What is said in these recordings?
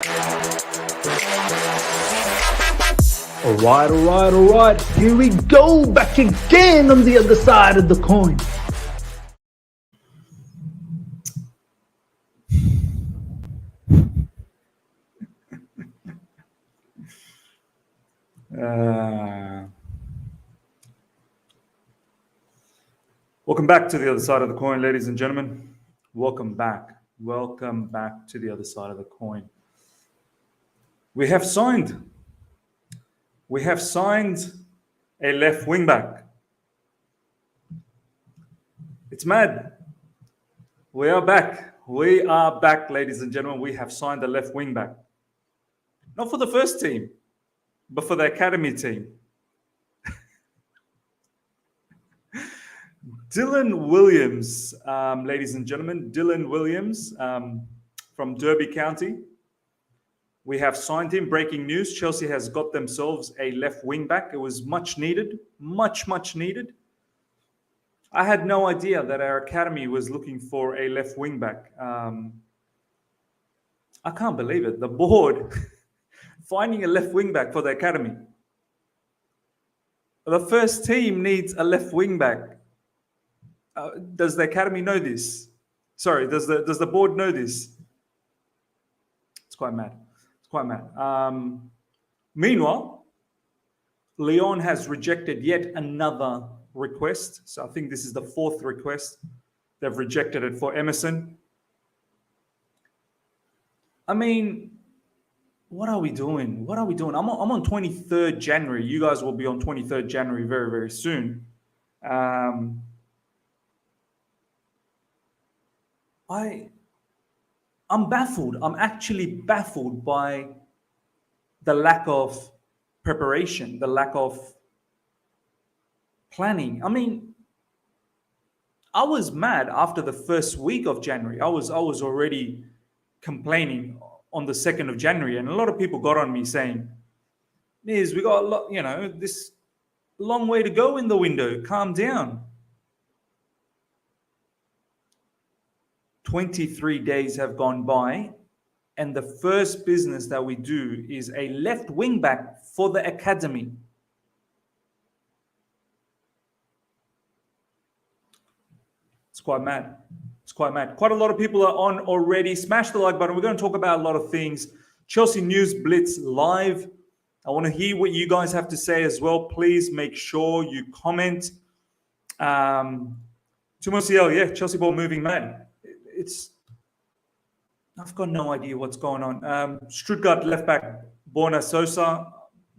All right. Here we go, back again on the other side of the coin. Welcome back to the other side of the coin, ladies and gentlemen. Welcome back to the other side of the coin. We have signed a left wing back. It's mad. We are back, ladies and gentlemen. We have signed a left wing back. Not for the first team, but for the academy team. Dylan Williams, ladies and gentlemen, Dylan Williams from Derby County. We have signed him. Breaking news, Chelsea has got themselves a left wing back. It was much needed, much needed. I had no idea that our academy was looking for a left wing back. I can't believe it. The board finding a left wing back for the academy. The first team needs a left wing back. Does the academy know this? Sorry, does the board know this? It's quite mad. Meanwhile, Lyon has rejected yet another request. So I think this is the fourth request. They've rejected it for Emerson. I mean, what are we doing? I'm on 23rd January. You guys will be on 23rd January very, very soon. I'm baffled. I'm actually baffled by the lack of preparation, the lack of planning. I mean, I was mad after the first week of January. I was already complaining on the 2nd of January, and a lot of people got on me saying, Miz, we got a lot, this long way to go in the window. Calm down. 23 days have gone by, and the first business that we do is a left wing back for the academy. It's quite mad. Quite a lot of people are on already. Smash the like button. We're going to talk about a lot of things. Chelsea News Blitz live. I want to hear what you guys have to say as well. Please make sure you comment. Tumosiel, yeah, Chelsea ball moving mad. I've got no idea what's going on. Stuttgart left back Borna Sosa.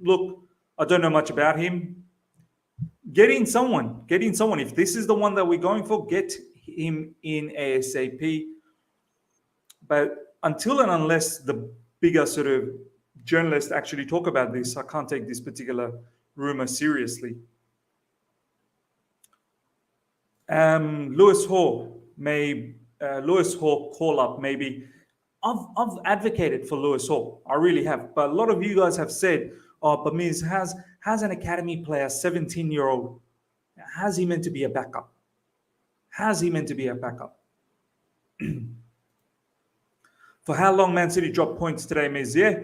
Look, I don't know much about him. Get in someone. If this is the one that we're going for, get him in ASAP. But until and unless the bigger sort of journalists actually talk about this, I can't take this particular rumor seriously. Lewis Hall call up maybe. I've advocated for Lewis Hall. I really have. But a lot of you guys have said, but Miz has an academy player, 17-year-old. How's he meant to be a backup? For how long Man City dropped points today, Miz? Yeah.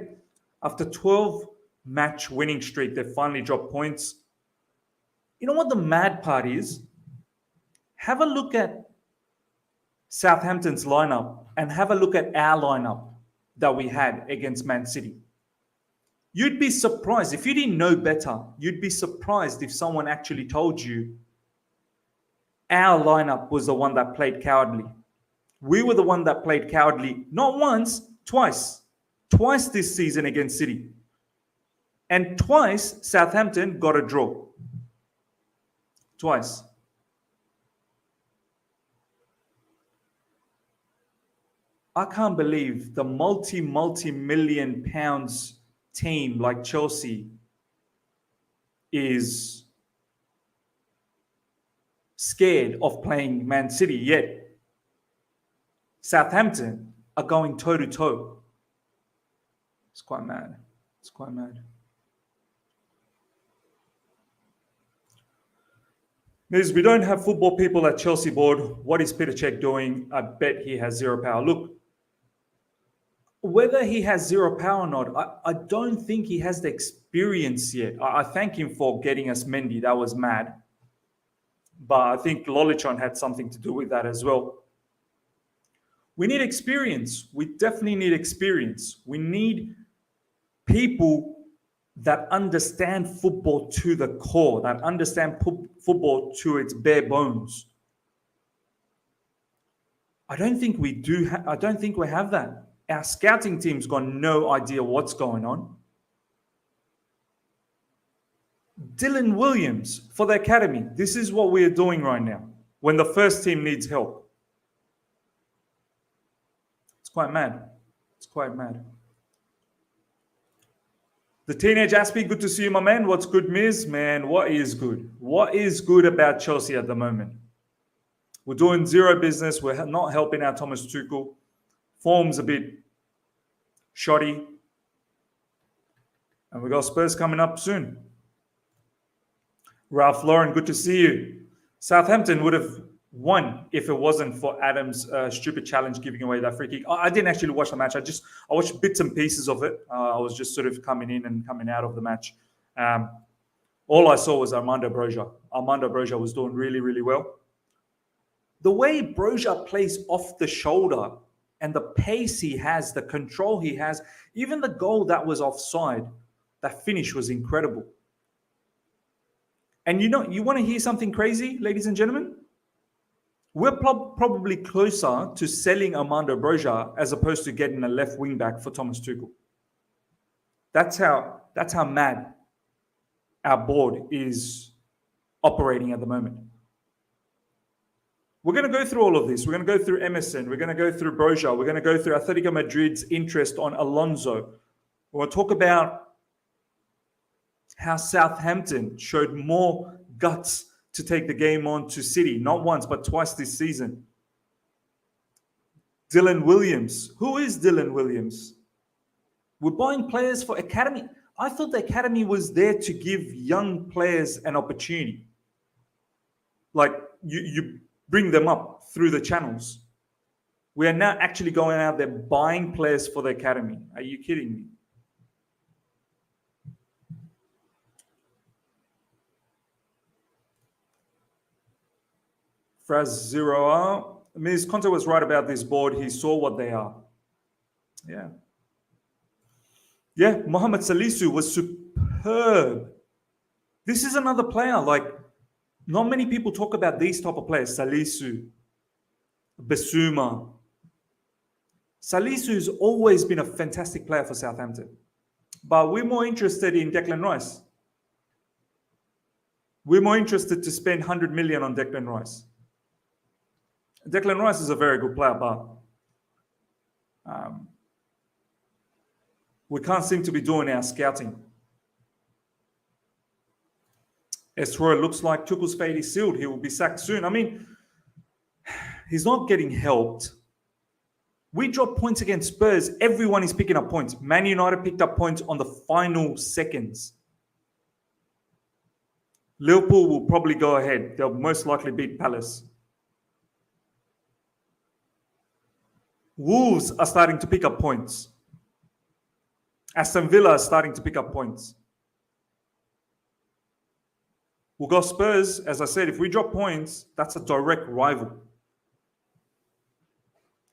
After 12-match winning streak, they finally dropped points. You know what the mad part is? Have a look at Southampton's lineup and have a look at our lineup that we had against Man City. You'd be surprised. If you didn't know better, you'd be surprised if someone actually told you our lineup was the one that played cowardly. We were the one that played cowardly, not once, twice. Twice this season against City. And twice Southampton got a draw. Twice. I can't believe the multi-million pounds team like Chelsea is scared of playing Man City, yet Southampton are going toe-to-toe. It's quite mad. Miz, we don't have football people at Chelsea board. What is Peter Cech doing? I bet he has zero power. Look, whether he has zero power or not, I don't think he has the experience yet. I thank him for getting us Mendy. That was mad. But I think Lolichon had something to do with that as well. We need experience. We definitely need experience. We need people that understand football to the core, that understand football to its bare bones. I don't think we do. I don't think we have that. Our scouting team's got no idea what's going on. Dylan Williams for the academy. This is what we are doing right now when the first team needs help. It's quite mad. It's quite mad. The teenage Aspie, good to see you, my man. What's good, Miz? Man, what is good? What is good about Chelsea at the moment? We're doing zero business. We're not helping out Thomas Tuchel. Form's a bit shoddy. And we got Spurs coming up soon. Ralph Lauren, good to see you. Southampton would have won if it wasn't for Adam's stupid challenge giving away that free kick. I didn't actually watch the match. I watched bits and pieces of it. I was just sort of coming in and coming out of the match. All I saw was Armando Broja. Armando Broja was doing really, really well. The way Broja plays off the shoulder and the pace he has, the control he has, even the goal that was offside, that finish was incredible. And you want to hear something crazy, ladies and gentlemen? We're probably closer to selling Armando Broja as opposed to getting a left wing back for Thomas Tuchel. That's how mad our board is operating at the moment. We're going to go through all of this. We're going to go through Emerson. We're going to go through Broja. We're going to go through Atletico Madrid's interest on Alonso. We'll talk about how Southampton showed more guts to take the game on to City, not once, but twice this season. Dylan Williams. Who is Dylan Williams? We're buying players for academy. I thought the academy was there to give young players an opportunity. Like you bring them up through the channels. We are now actually going out there buying players for the academy. Are you kidding me? Fraz Zero. Ms. Conte was right about this board. He saw what they are. Yeah. Yeah, Mohamed Salisu was superb. This is another player. Like, not many people talk about these type of players. Salisu, Basuma. Salisu has always been a fantastic player for Southampton. But we're more interested in Declan Rice. We're more interested to spend 100 million on Declan Rice. Declan Rice is a very good player, but we can't seem to be doing our scouting. Esroy looks like Tuchel's fate is sealed. He will be sacked soon. I mean, he's not getting helped. We drop points against Spurs. Everyone is picking up points. Man United picked up points on the final seconds. Liverpool will probably go ahead. They'll most likely beat Palace. Wolves are starting to pick up points. Aston Villa is starting to pick up points. We'll go Spurs. As I said, if we drop points, that's a direct rival.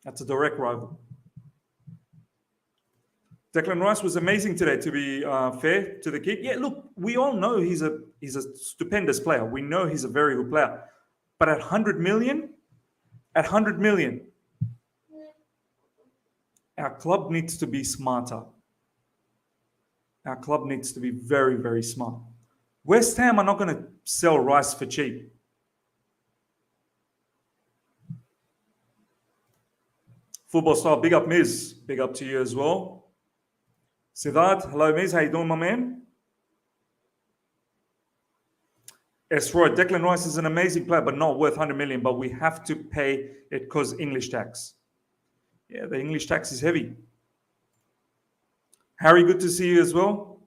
That's a direct rival. Declan Rice was amazing today, to be fair to the kid. Yeah, look, we all know he's a stupendous player. We know he's a very good player. But at 100 million, our club needs to be smarter. Our club needs to be very, very smart. West Ham are not going to sell Rice for cheap. Football Star, big up Miz. Big up to you as well. Siddharth, hello Miz. How you doing, my man? Esroy, Declan Rice is an amazing player, but not worth 100 million. But we have to pay it because English tax. Yeah, the English tax is heavy. Harry, good to see you as well.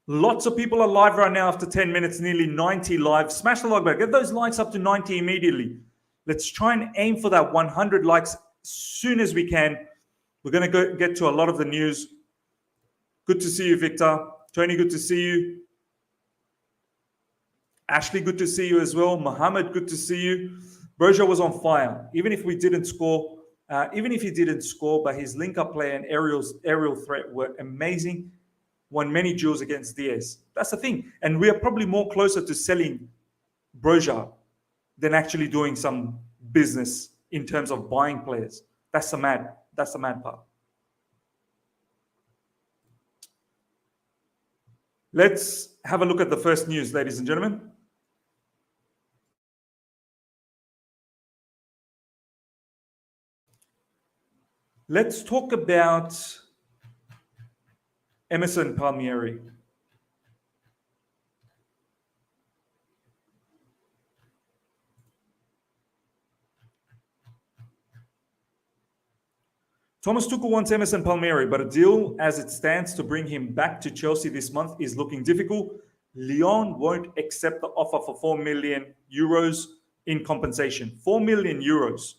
Lots of people are live right now after 10 minutes, nearly 90 live. Smash the like button. Get those likes up to 90 immediately. Let's try and aim for that 100 likes as soon as we can. We're going to get to a lot of the news. Good to see you, Victor. Tony, good to see you. Ashley, good to see you as well. Mohammed, good to see you. Broja was on fire. Even if he didn't score, but his link-up play and aerial threat were amazing. Won many duels against Diaz. That's the thing. And we are probably more closer to selling Broja than actually doing some business in terms of buying players. That's the mad part. Let's have a look at the first news, ladies and gentlemen. Let's talk about Emerson Palmieri. Thomas Tuchel wants Emerson Palmieri, but a deal as it stands to bring him back to Chelsea this month is looking difficult. Lyon won't accept the offer for 4 million euros in compensation. 4 million euros.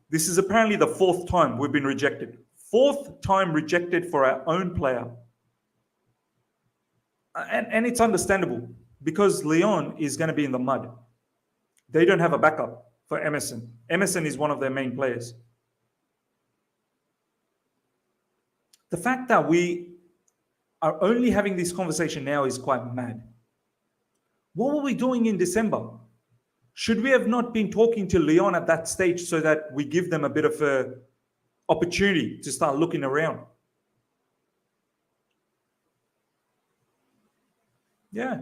This is apparently the fourth time we've been rejected. Fourth time rejected for our own player. And it's understandable because Lyon is going to be in the mud. They don't have a backup for Emerson. Emerson is one of their main players. The fact that we are only having this conversation now is quite mad. What were we doing in December? Should we have not been talking to Lyon at that stage so that we give them a bit of an opportunity to start looking around? Yeah.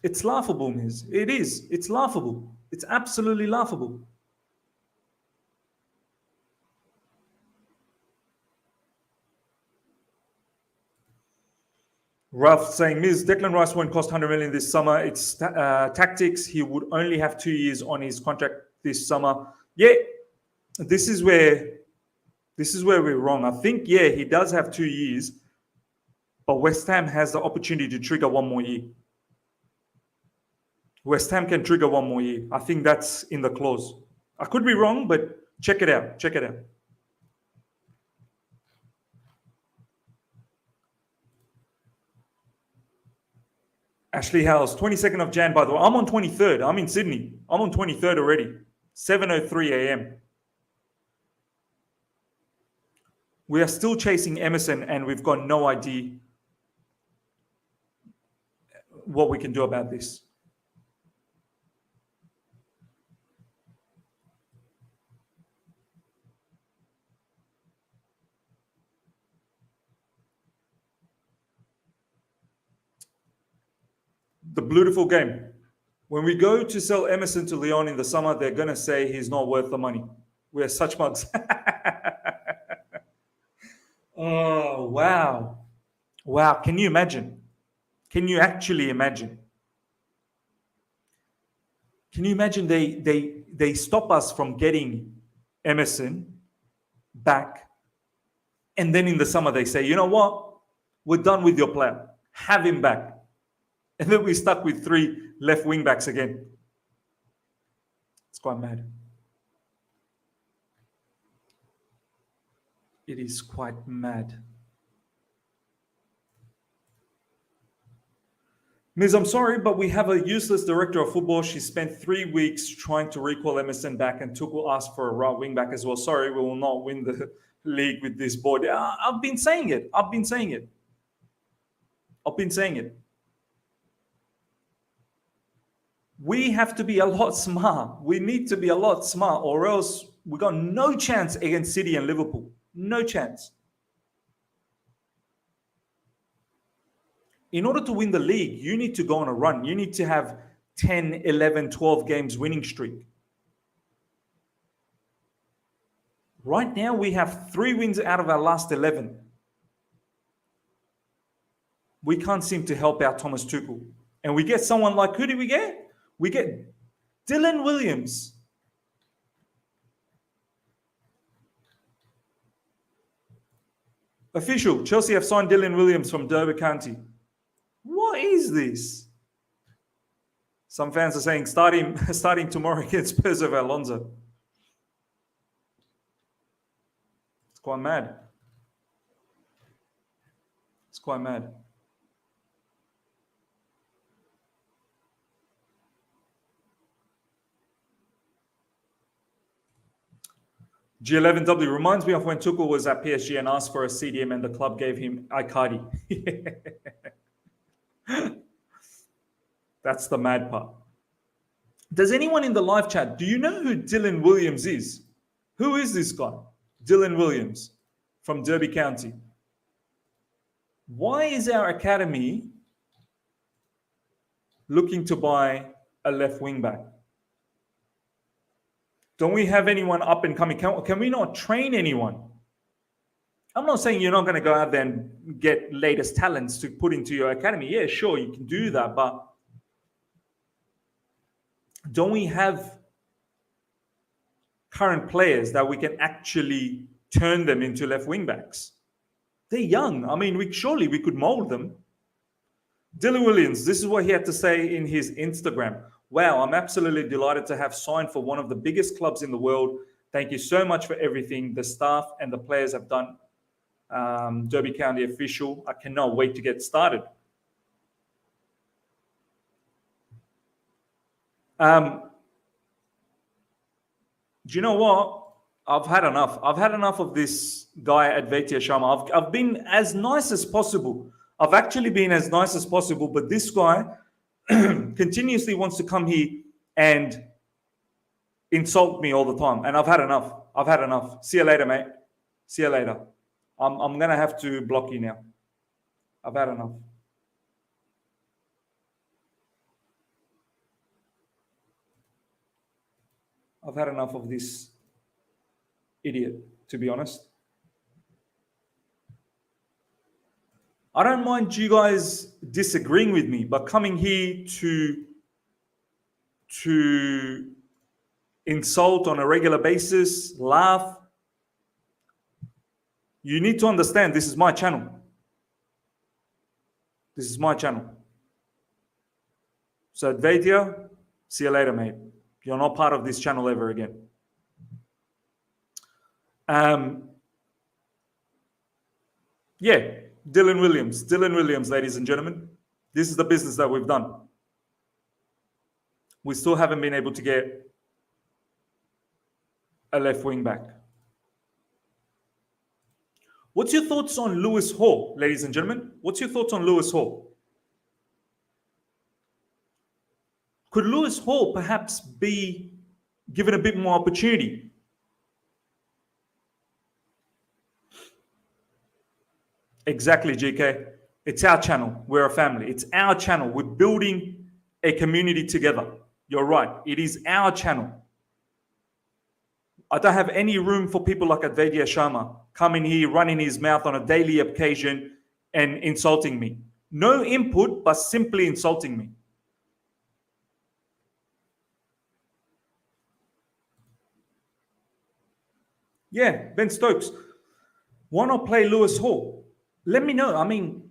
It's laughable, Miz. It is. It's laughable. It's absolutely laughable. Ralph saying, Miz, Declan Rice won't cost 100 million this summer. It's tactics. He would only have 2 years on his contract this summer. Yeah, this is where we're wrong. I think, yeah, he does have 2 years, but West Ham has the opportunity to trigger 1 more year. West Ham can trigger 1 more year. I think that's in the clause. I could be wrong, but check it out. Check it out. Ashley Howells, 22nd of Jan, by the way. I'm on 23rd. I'm in Sydney. I'm on 23rd already. 7:03 a.m. We are still chasing Emerson, and we've got no idea what we can do about this. The beautiful game. When we go to sell Emerson to Lyon in the summer, they're going to say he's not worth the money. We are such mugs. Oh, wow. Wow. Can you imagine? Can you actually imagine? Can you imagine they stop us from getting Emerson back, and then in the summer they say, you know what? We're done with your player. Have him back. And then we're stuck with 3 left wing backs again. It's quite mad. It is quite mad. Miz, I'm sorry, but we have a useless director of football. She spent 3 weeks trying to recall Emerson back, and Tuchel asked for a right wing back as well. Sorry, we will not win the league with this board. I've been saying it. I've been saying it. We have to be a lot smart. We need to be a lot smart, or else we got no chance against City and Liverpool. No chance. In order to win the league, you need to go on a run. You need to have 10, 11, 12 games winning streak. Right now, we have 3 wins out of our last 11. We can't seem to help out Thomas Tuchel. And we get someone like, who do we get? We get Dylan Williams. Official, Chelsea have signed Dylan Williams from Derby County. What is this? Some fans are saying starting tomorrow against Spurs of Alonso. quite mad. It's quite mad. G11W reminds me of when Tuchel was at PSG and asked for a CDM and the club gave him Icardi. That's the mad part. Does anyone in the live chat, do you know who Dylan Williams is? Who is this guy? Dylan Williams from Derby County. Why is our academy looking to buy a left wing back? Don't we have anyone up and coming? Can we not train anyone? I'm not saying you're not going to go out there and get latest talents to put into your academy. Yeah, sure, you can do that. But don't we have current players that we can actually turn them into left wing backs? They're young. I mean, we could mold them. Dylan Williams, this is what he had to say in his Instagram. Wow, I'm absolutely delighted to have signed for one of the biggest clubs in the world. Thank you so much for everything the staff and the players have done. Derby County official. I cannot wait to get started. Do you know what? I've had enough. I've had enough of this guy at Advetia Sharma. I've been as nice as possible. I've actually been as nice as possible, but this guy continuously wants to come here and insult me all the time. And I've had enough. I've had enough. See you later, mate. See you later. I'm going to have to block you now. I've had enough. I've had enough of this idiot, to be honest. I don't mind you guys disagreeing with me, but coming here to insult on a regular basis, laugh, you need to understand this is my channel. This is my channel. So Advetia, see you later, mate. You're not part of this channel ever again. Yeah, Dylan Williams, ladies and gentlemen. This is the business that we've done. We still haven't been able to get a left wing back. What's your thoughts on Lewis Hall, ladies and gentlemen? What's your thoughts on Lewis Hall? Could Lewis Hall perhaps be given a bit more opportunity? Exactly, GK. It's our channel. We're a family. It's our channel. We're building a community together. You're right. It is our channel. I don't have any room for people like Advetia Sharma coming here, running his mouth on a daily occasion and insulting me. No input, but simply insulting me. Yeah, Ben Stokes. Why not play Lewis Hall? Let me know. I mean,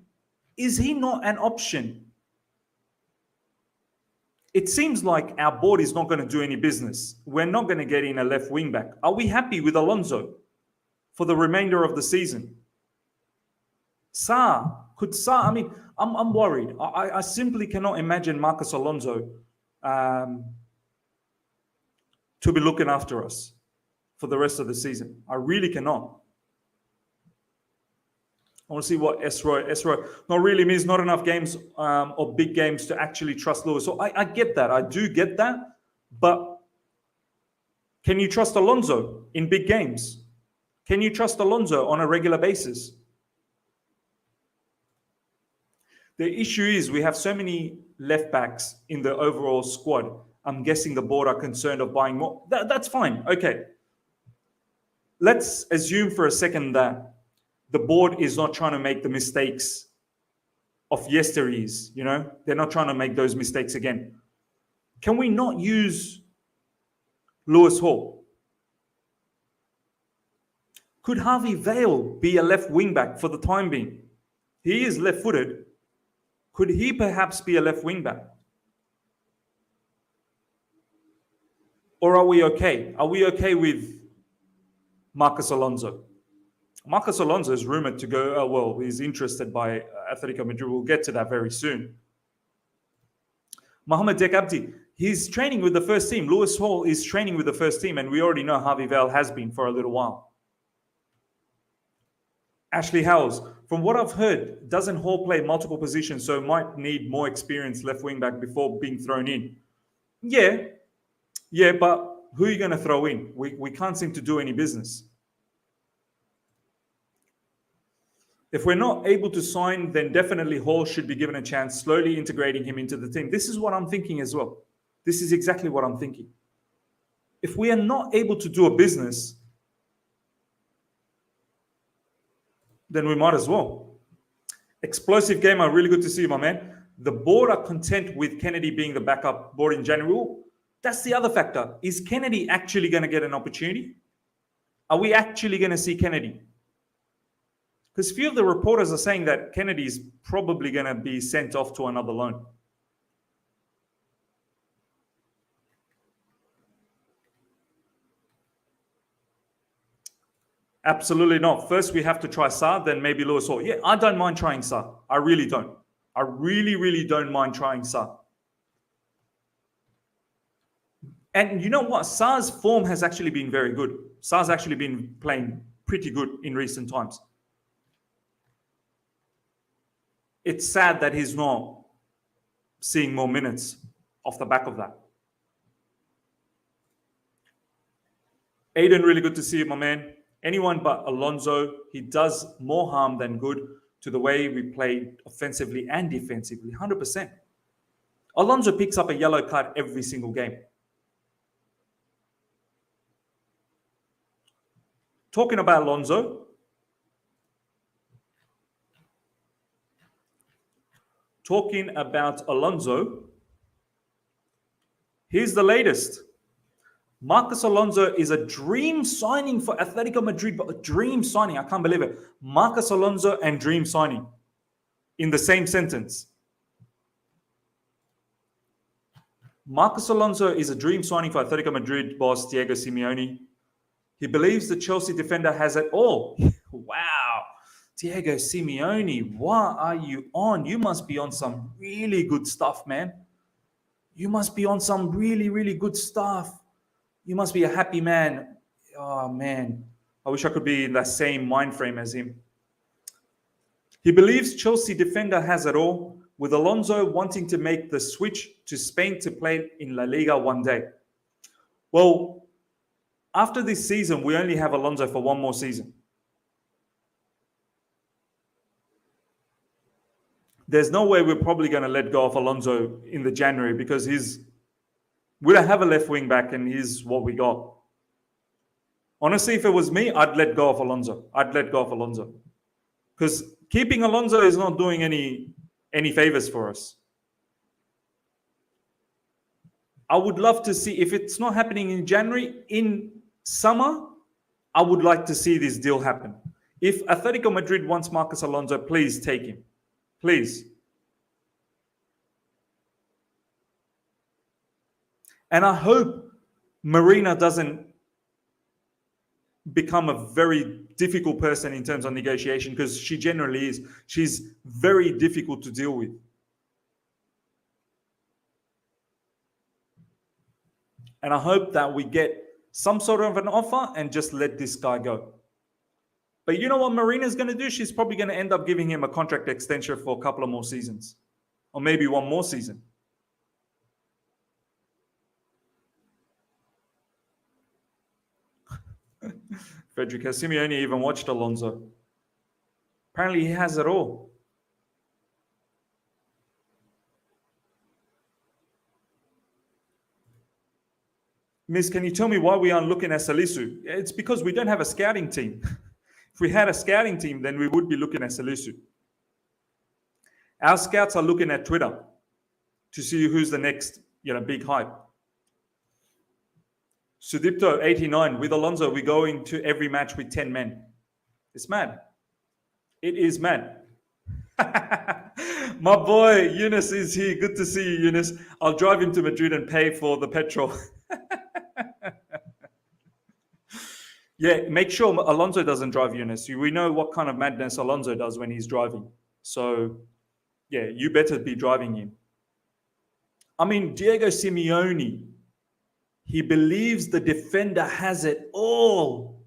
is he not an option? It seems like our board is not going to do any business. We're not going to get in a left wing back. Are we happy with Alonso for the remainder of the season? I mean, I'm worried. I simply cannot imagine Marcos Alonso to be looking after us for the rest of the season. I really cannot. I want to see what Esroy not really means not enough games or big games to actually trust Lewis. So I get that. I do get that. But can you trust Alonso in big games? Can you trust Alonso on a regular basis? The issue is we have so many left backs in the overall squad. I'm guessing the board are concerned of buying more. That's fine. Okay. Let's assume for a second that the board is not trying to make the mistakes of yesteryears, you know? They're not trying to make those mistakes again. Can we not use Lewis Hall? Could Harvey Vale be a left wing back for the time being? He is left-footed. Could he perhaps be a left wing back? Or are we okay? Are we okay with Marcos Alonso? Marcos Alonso is rumored to go, well, he's interested by Atletico Madrid. We'll get to that very soon. Mohamed Dek Abdi, he's training with the first team. Lewis Hall is training with the first team, and we already know Javi Val has been for a little while. Ashley Howells, from what I've heard, doesn't Hall play multiple positions, so might need more experienced left wing back before being thrown in? Yeah, but who are you going to throw in? We can't seem to do any business. If we're not able to sign, then definitely Hall should be given a chance, slowly integrating him into the team. This is what I'm thinking as well. This is exactly what I'm thinking. If we are not able to do a business, then we might as well. Explosive gamer, really good to see you, my man. The board are content with Kennedy being the backup board in January. Well, that's the other factor. Is Kennedy actually going to get an opportunity? Are we actually going to see Kennedy? Because a few of the reporters are saying that Kennedy is probably going to be sent off to another loan. Absolutely not. First, we have to try Sarr, then maybe Lewis Hall. Yeah, I don't mind trying Sarr. I really don't. I really don't mind trying Sarr. And you know what? Sarr's form has actually been very good. Sarr's actually been playing pretty good in recent times. It's sad that he's not seeing more minutes off the back of that. Aiden, really good to see you, my man. Anyone but Alonso, he does more harm than good to the way we play offensively and defensively, 100%. Alonso picks up a yellow card every single game. Talking about Alonso, here's the latest. Marcos Alonso is a dream signing for Atletico Madrid, but a dream signing. I can't believe it. Marcos Alonso and dream signing in the same sentence. Marcos Alonso is a dream signing for Atletico Madrid boss Diego Simeone. He believes the Chelsea defender has it all. Wow. Diego Simeone, what are you on? You must be on some really good stuff, man. You must be on some really good stuff. You must be a happy man. Oh, man. I wish I could be in that same mind frame as him. He believes Chelsea defender has it all, with Alonso wanting to make the switch to Spain to play in La Liga one day. Well, after this season, we only have Alonso for one more season. There's no way we're probably going to let go of Alonso in the January because we don't have a left wing back and he's what we got. Honestly, if it was me, I'd let go of Alonso. Because keeping Alonso is not doing any favors for us. I would love to see, if it's not happening in January, in summer, I would like to see this deal happen. If Atletico Madrid wants Marcos Alonso, please take him. Please. And I hope Marina doesn't become a very difficult person in terms of negotiation, because she generally is. She's very difficult to deal with. And I hope that we get some sort of an offer and just let this guy go. But you know what Marina's going to do? She's probably going to end up giving him a contract extension for a couple of more seasons. Or maybe one more season. Frederick, has Simeone even watched Alonso? Apparently he has it all. Miss, can you tell me why we aren't looking at Salisu? It's because we don't have a scouting team. If we had a scouting team, then we would be looking at Salisu. Our scouts are looking at Twitter to see who's the next, big hype. Sudipto, 89. With Alonso, we go into every match with 10 men. It's mad. It is mad. My boy, Eunice is here. Good to see you, Eunice. I'll drive him to Madrid and pay for the petrol. Yeah, make sure Alonso doesn't drive Eunice. We know what kind of madness Alonso does when he's driving. So, yeah, you better be driving him. I mean, Diego Simeone, he believes the defender has it all.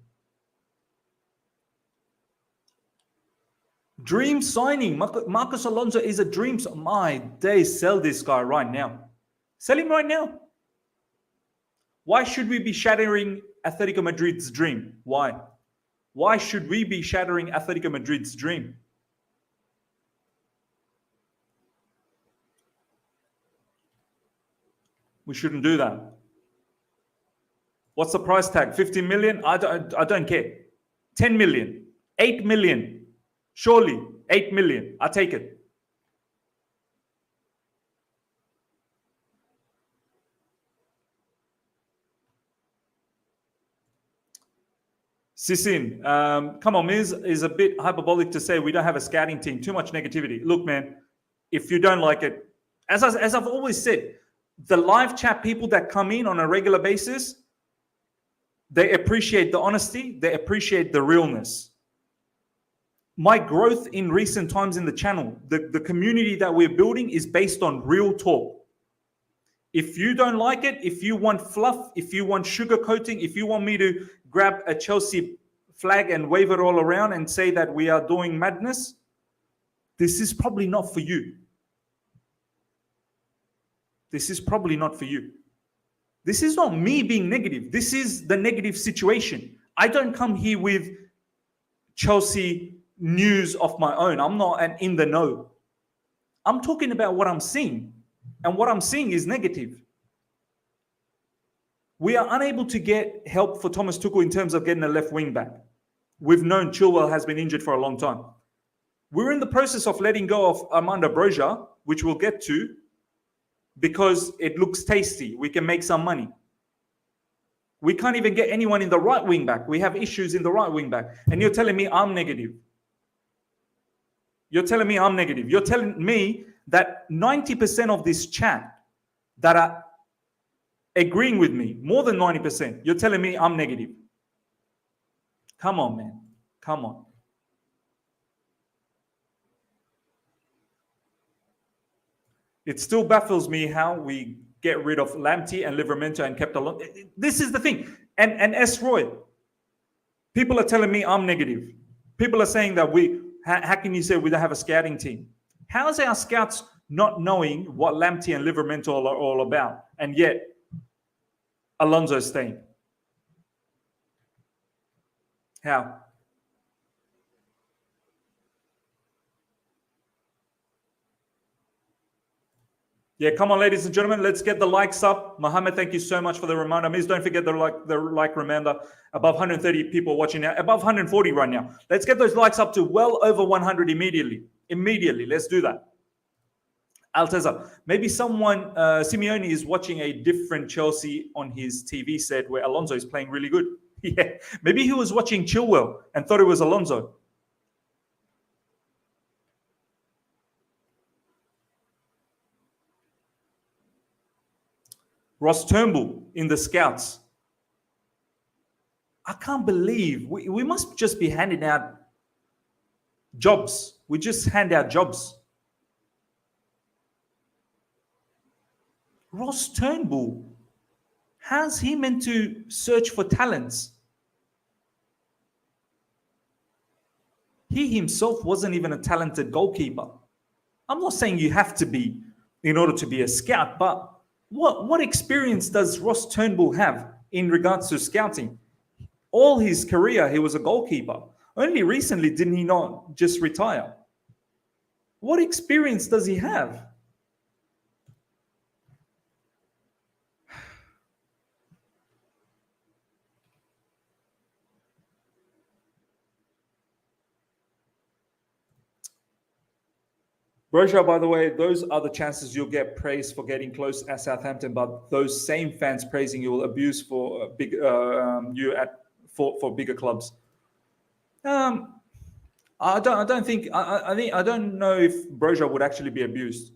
Dream signing. Marcos Alonso is a dream. My days, sell this guy right now. Sell him right now. Why should we be shattering Atletico Madrid's dream? Why? Why should we be shattering Atletico Madrid's dream? We shouldn't do that. What's the price tag? 15 million? I don't care. 10 million, 8 million. Surely 8 million. I take it. Sisin, come on, Miz is a bit hyperbolic to say we don't have a scouting team. Too much negativity. Look, man, if you don't like it, as I've always said, the live chat people that come in on a regular basis, they appreciate the honesty. They appreciate the realness. My growth in recent times in the channel, the community that we're building is based on real talk. If you don't like it, if you want fluff, if you want sugarcoating, if you want me to grab a Chelsea flag and wave it all around and say that we are doing madness, this is probably not for you. This is probably not for you. This is not me being negative. This is the negative situation. I don't come here with Chelsea news of my own. I'm not an in the know. I'm talking about what I'm seeing. And what I'm seeing is negative. We are unable to get help for Thomas Tuchel in terms of getting a left wing back. We've known Chilwell has been injured for a long time. We're in the process of letting go of Armando Broja, which we'll get to, because it looks tasty. We can make some money. We can't even get anyone in the right wing back. We have issues in the right wing back. And you're telling me I'm negative. You're telling me I'm negative. You're telling me that 90% of this chat that are agreeing with me, more than 90%, you're telling me I'm negative. Come on, man. Come on. It still baffles me how we get rid of Lamptey and Livramento and kept Alonso. This is the thing. And S. Roy, people are telling me I'm negative. People are saying that how can you say we don't have a scouting team? How is our scouts not knowing what Lamptey and Livramento are all about? And yet, Alonso is staying. How? Yeah, come on, ladies and gentlemen, let's get the likes up. Mohammed, thank you so much for the reminder. Please don't forget the like reminder. Above 130 people watching now, above 140 right now. Let's get those likes up to well over 100 immediately. Immediately, let's do that. Alteza, maybe someone, Simeone is watching a different Chelsea on his TV set where Alonso is playing really good. Yeah, maybe he was watching Chilwell and thought it was Alonso. Ross Turnbull in the scouts. I can't believe we must just be handing out jobs. We just hand out jobs. Ross Turnbull, how's he meant to search for talents? He himself wasn't even a talented goalkeeper. I'm not saying you have to be in order to be a scout, but what experience does Ross Turnbull have in regards to scouting? All his career, he was a goalkeeper. Only recently didn't he not just retire? What experience does he have? Broja, by the way, those are the chances you'll get praised for getting close at Southampton, but those same fans praising you will abuse for for bigger clubs. I don't think I don't know if Broja would actually be abused.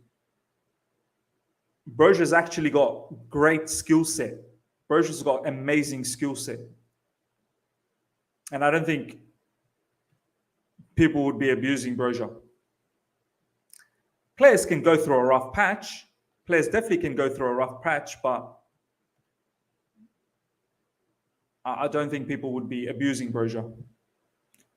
Broja's actually got great skill set. Broja's got amazing skill set. And I don't think people would be abusing Broja. Players can go through a rough patch. Players definitely can go through a rough patch, but I don't think people would be abusing Broja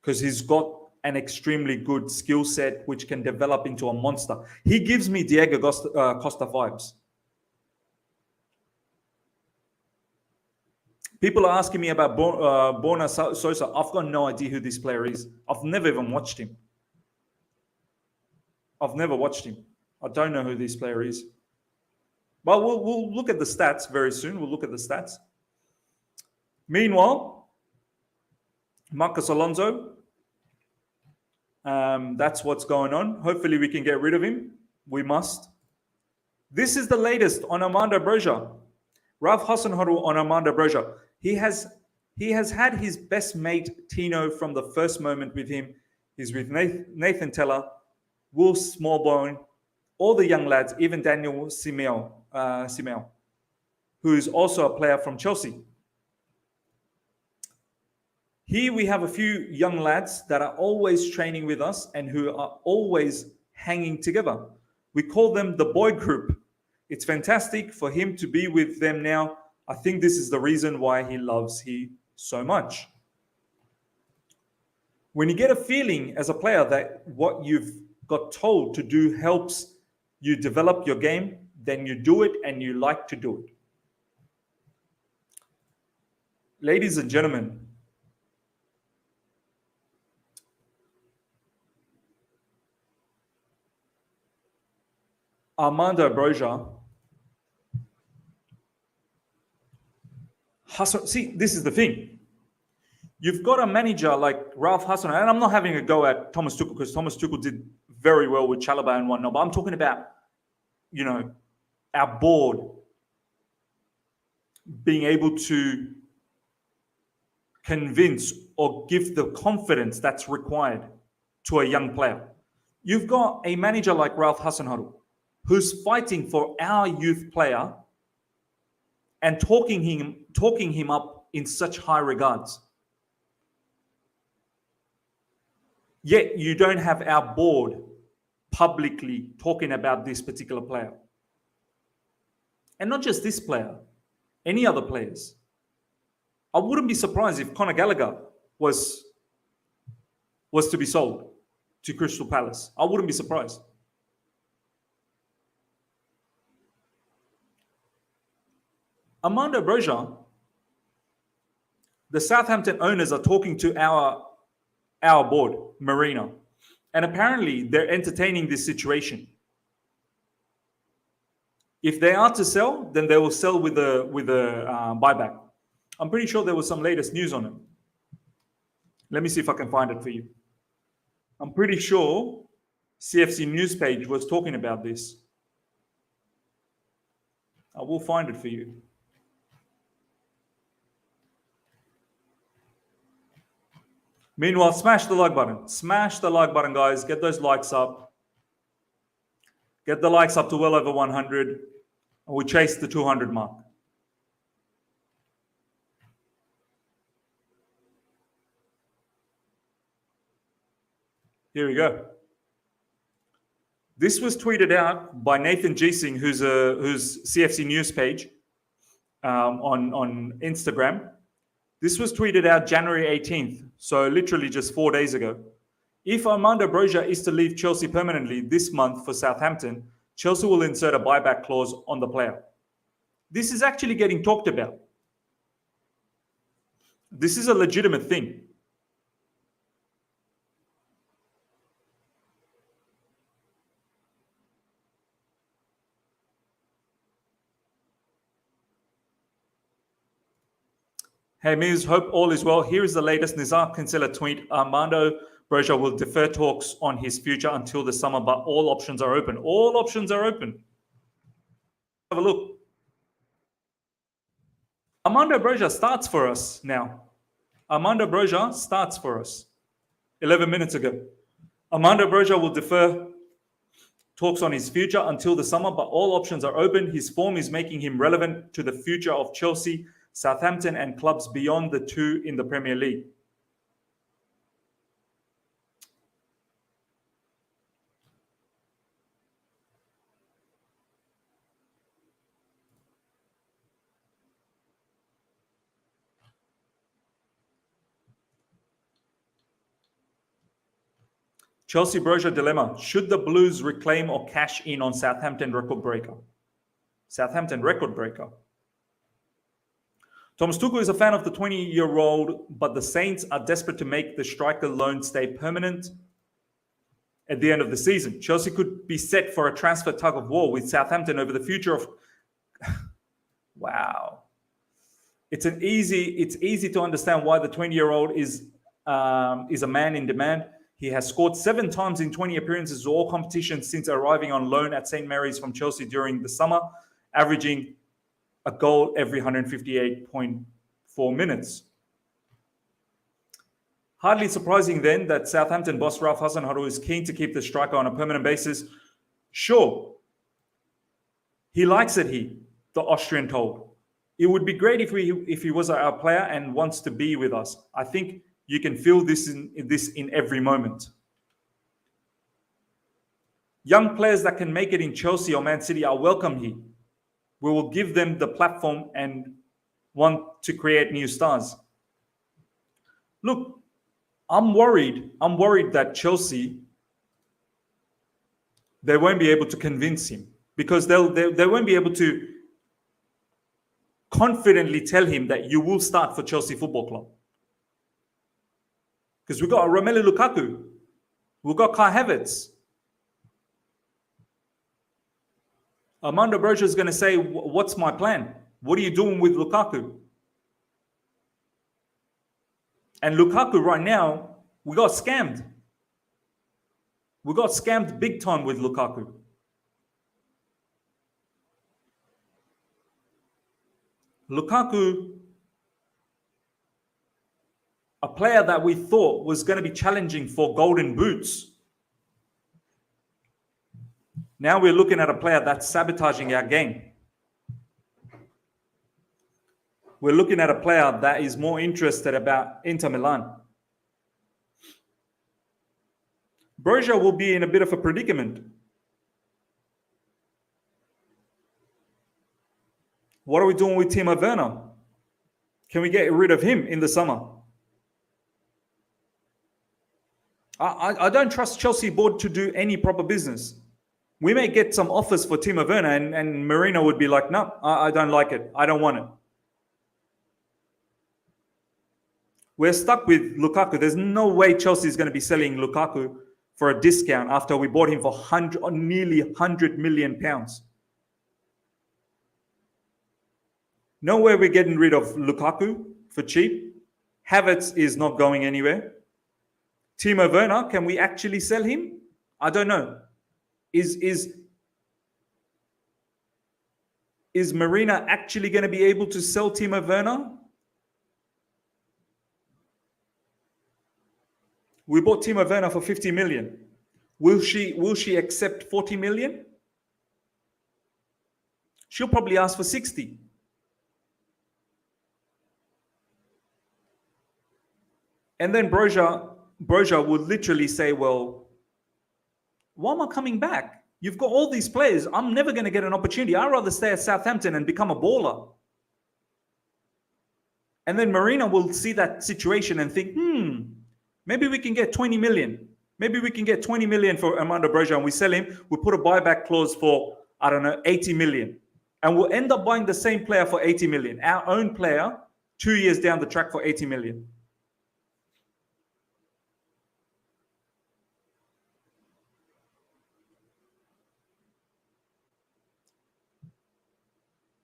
because he's got an extremely good skill set which can develop into a monster. He gives me Diego Costa vibes. People are asking me about Borna Sosa. I've got no idea who this player is. I've never even watched him. I've never watched him. I don't know who this player is. But we'll look at the stats very soon. We'll look at the stats. Meanwhile, Marcos Alonso, that's what's going on. Hopefully we can get rid of him. We must. This is the latest on Armando Broja. Ralph Hasenhuttl on Armando Broja. He has had his best mate Tino from the first moment with him. He's with Nathan Teller, Will Smallbone, all the young lads, even Daniel Simeone, who is also a player from Chelsea. Here we have a few young lads that are always training with us and who are always hanging together. We call them the boy group. It's fantastic for him to be with them now. I think this is the reason why he loves he so much. When you get a feeling as a player that what you've got told to do helps you develop your game, then you do it and you like to do it. Ladies and gentlemen, Armando Broja. See, this is the thing. You've got a manager like Ralph Hasenhuttl, and I'm not having a go at Thomas Tuchel because Thomas Tuchel did very well with Chalobah and whatnot, but I'm talking about, our board being able to convince or give the confidence that's required to a young player. You've got a manager like Ralph Hasenhuttl who's fighting for our youth player and talking him up in such high regards. Yet you don't have our board publicly talking about this particular player. And not just this player, any other players. I wouldn't be surprised if Conor Gallagher was to be sold to Crystal Palace. I wouldn't be surprised. Armando Broja, the Southampton owners are talking to our board, Marina, and apparently they're entertaining this situation. If they are to sell, then they will sell with a buyback. I'm pretty sure there was some latest news on it. Let me see if I can find it for you. I'm pretty sure CFC news page was talking about this. I will find it for you. Meanwhile, smash the like button. Smash the like button, guys. Get those likes up. Get the likes up to well over 100. And we chase the 200 mark. Here we go. This was tweeted out by Nathan Giesing, who's CFC news page on Instagram. This was tweeted out January 18th, so literally just 4 days ago. If Armando Broja is to leave Chelsea permanently this month for Southampton, Chelsea will insert a buyback clause on the player. This is actually getting talked about. This is a legitimate thing. Hey Miz, hope all is well. Here is the latest Nizar Kinsella tweet. Armando Broja will defer talks on his future until the summer, but all options are open. All options are open. Have a look. Armando Broja starts for us now. Armando Broja starts for us 11 minutes ago. Armando Broja will defer talks on his future until the summer, but all options are open. His form is making him relevant to the future of Chelsea, Southampton, and clubs beyond the two in the Premier League. Chelsea Broja dilemma. Should the Blues reclaim or cash in on Southampton record breaker? Southampton record breaker. Thomas Tuchel is a fan of the 20-year-old, but the Saints are desperate to make the striker loan stay permanent at the end of the season. Chelsea could be set for a transfer tug of war with Southampton over the future of... Wow. It's easy to understand why the 20-year-old is a man in demand. He has scored 7 times in 20 appearances, all competitions since arriving on loan at St. Mary's from Chelsea during the summer, averaging a goal every 158.4 minutes. Hardly surprising then that Southampton boss Ralph Hasenhuttl is keen to keep the striker on a permanent basis. Sure, he likes it here, the Austrian told. It would be great if he was our player and wants to be with us. I think you can feel this in every moment. Young players that can make it in Chelsea or Man City are welcome here. We will give them the platform and want to create new stars. Look, I'm worried that Chelsea, they won't be able to convince him because they won't be able to confidently tell him that you will start for Chelsea Football Club. Because we've got Romelu Lukaku, we've got Kai Havertz. Armando Broja is going to say, what's my plan? What are you doing with Lukaku? And Lukaku right now, we got scammed. We got scammed big time with Lukaku. Lukaku, a player that we thought was going to be challenging for golden boots. Now we're looking at a player that's sabotaging our game. We're looking at a player that is more interested about Inter Milan. Broja will be in a bit of a predicament. What are we doing with Timo Werner? Can we get rid of him in the summer? I don't trust Chelsea board to do any proper business. We may get some offers for Timo Werner and Marino would be like, no, I don't like it. I don't want it. We're stuck with Lukaku. There's no way Chelsea is going to be selling Lukaku for a discount after we bought him for nearly £100 million. No way we're getting rid of Lukaku for cheap. Havertz is not going anywhere. Timo Werner, can we actually sell him? I don't know. Is Marina actually going to be able to sell Timo Werner? We bought Timo Werner for 50 million. Will she accept 40 million? She'll probably ask for 60. And then Broja would literally say, well, why am I coming back? You've got all these players. I'm never going to get an opportunity. I'd rather stay at Southampton and become a baller. And then Marina will see that situation and think, maybe we can get 20 million. Maybe we can get 20 million for Armando Broja and we sell him. We put a buyback clause for, 80 million. And we'll end up buying the same player for 80 million. Our own player, 2 years down the track for 80 million.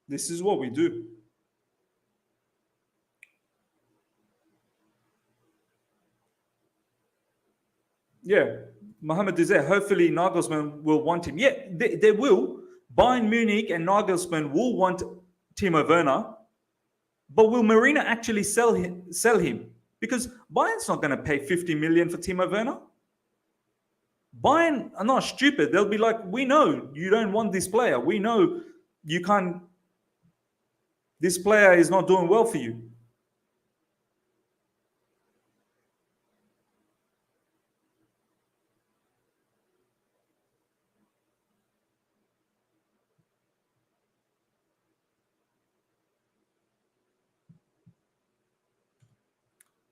This is what we do. Yeah, Mohamed Dizet, hopefully Nagelsmann will want him. Yeah, they will. Bayern Munich and Nagelsmann will want Timo Werner. But will Marina actually sell him? Because Bayern's not going to pay 50 million for Timo Werner. Bayern are not stupid. They'll be like, we know you don't want this player. We know you can't. This player is not doing well for you.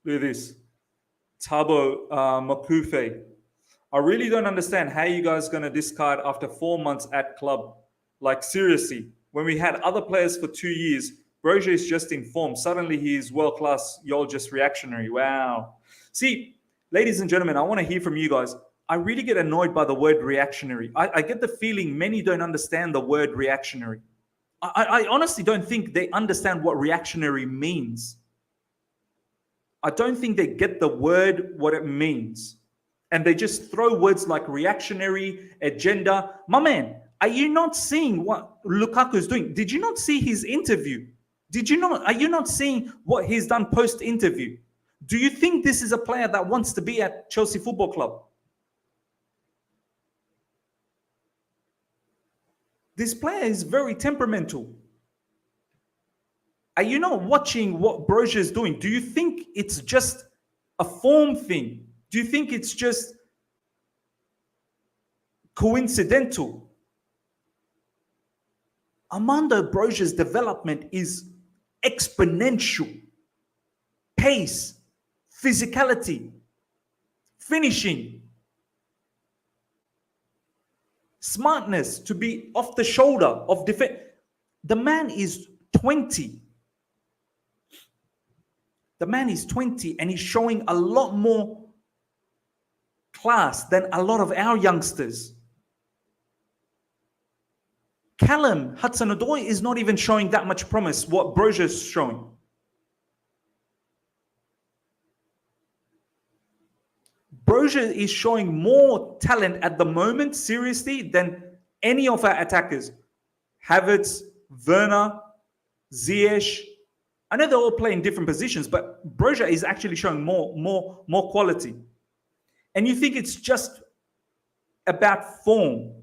Look at this. Tabo Makufe. I really don't understand how you guys going to discard after 4 months at club. Like, seriously, when we had other players for 2 years, Broja is just in form. Suddenly he is world class. Y'all just reactionary. Wow. See, ladies and gentlemen, I want to hear from you guys. I really get annoyed by the word reactionary. I get the feeling many don't understand the word reactionary. I honestly don't think they understand what reactionary means. I don't think they get the word, what it means. And they just throw words like reactionary, agenda. My man, are you not seeing what Lukaku is doing? Did you not see his interview? Are you not seeing what he's done post interview? Do you think this is a player that wants to be at Chelsea Football Club? This player is very temperamental. Are you not watching what Broja is doing? Do you think it's just a form thing? Do you think it's just coincidental? Armando Broja's development is exponential. Pace, physicality, finishing, smartness to be off the shoulder of defense. The man is 20. The man is 20 and he's showing a lot more class than a lot of our youngsters. Callum Hudson-Odoi is not even showing that much promise, what Broja is showing. Broja is showing more talent at the moment, seriously, than any of our attackers. Havertz, Werner, Ziyech. I know they're all playing different positions, but Broja is actually showing more quality. And you think it's just about form.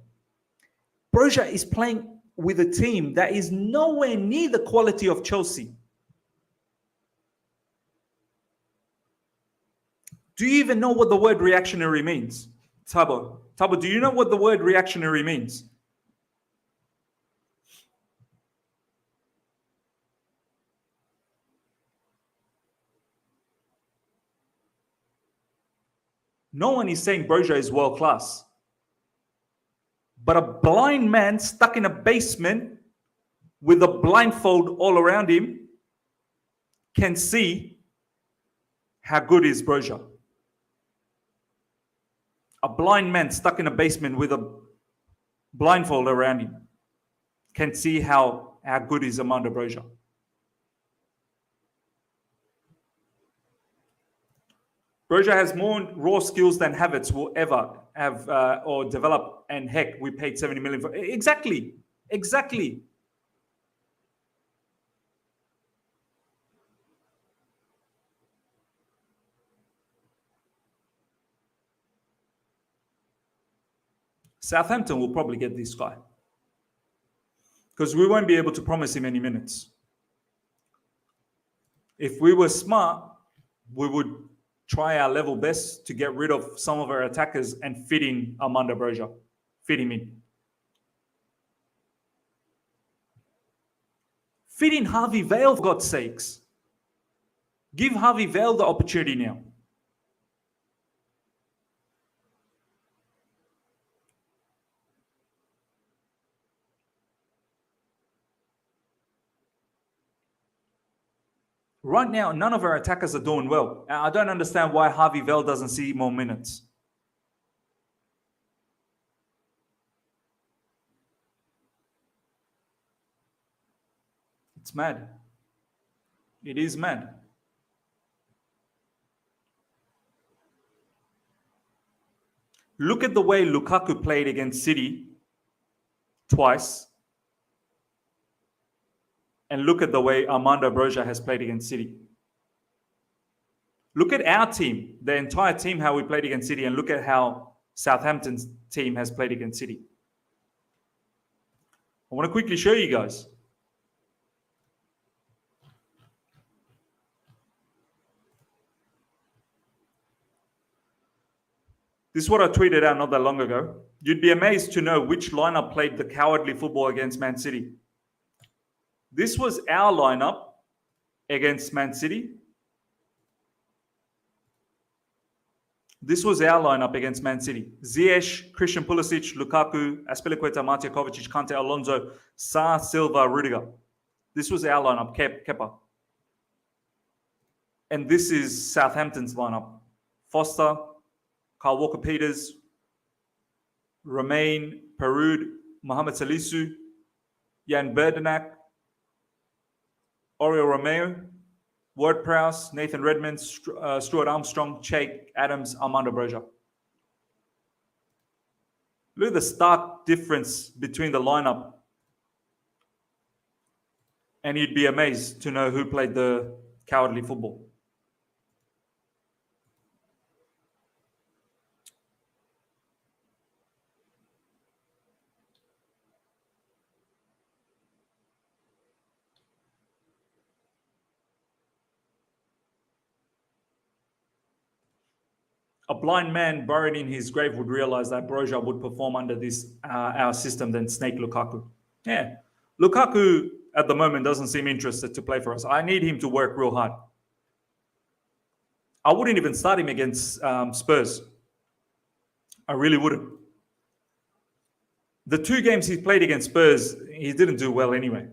Broja is playing with a team that is nowhere near the quality of Chelsea. Do you even know what the word reactionary means? Tabo, do you know what the word reactionary means? No one is saying Broja is world class. But a blind man stuck in a basement with a blindfold all around him can see how good is Broja. A blind man stuck in a basement with a blindfold around him can see how good is Armando Broja. Broja has more raw skills than Havertz will ever have or develop. And heck, we paid 70 million for exactly. Southampton will probably get this guy because we won't be able to promise him any minutes. If we were smart, we would try our level best to get rid of some of our attackers and fit in Armando Broja. Fit him in. Fit in Harvey Vale, for God's sakes. Give Harvey Vale the opportunity now. Right now, none of our attackers are doing well. I don't understand why Harvey Vale doesn't see more minutes. It's mad. It is mad. Look at the way Lukaku played against City twice. And look at the way Armando Broja has played against City. Look at our team, the entire team, how we played against City, and look at how Southampton's team has played against City. I want to quickly show you guys. This is what I tweeted out not that long ago. You'd be amazed to know which lineup played the cowardly football against Man City. This was our lineup against Man City. This was our lineup against Man City. Ziyech, Christian Pulisic, Lukaku, Azpilicueta, Matija Kovacic, Kante, Alonso, Sa, Silva, Rudiger. This was our lineup, Kepa. And this is Southampton's lineup. Foster, Kyle Walker-Peters, Romain, Perud, Mohamed Salisu, Jan Berdenak, Oriol Romeo, Ward-Prowse, Nathan Redmond, Stuart Armstrong, Cheik, Adams, Armando Broja. Look at the stark difference between the lineup. And you'd be amazed to know who played the cowardly football. A blind man buried in his grave would realize that Broja would perform under this our system than Snake Lukaku. Yeah, Lukaku at the moment doesn't seem interested to play for us. I need him to work real hard. I wouldn't even start him against Spurs. I really wouldn't. The 2 games he played against Spurs, he didn't do well anyway.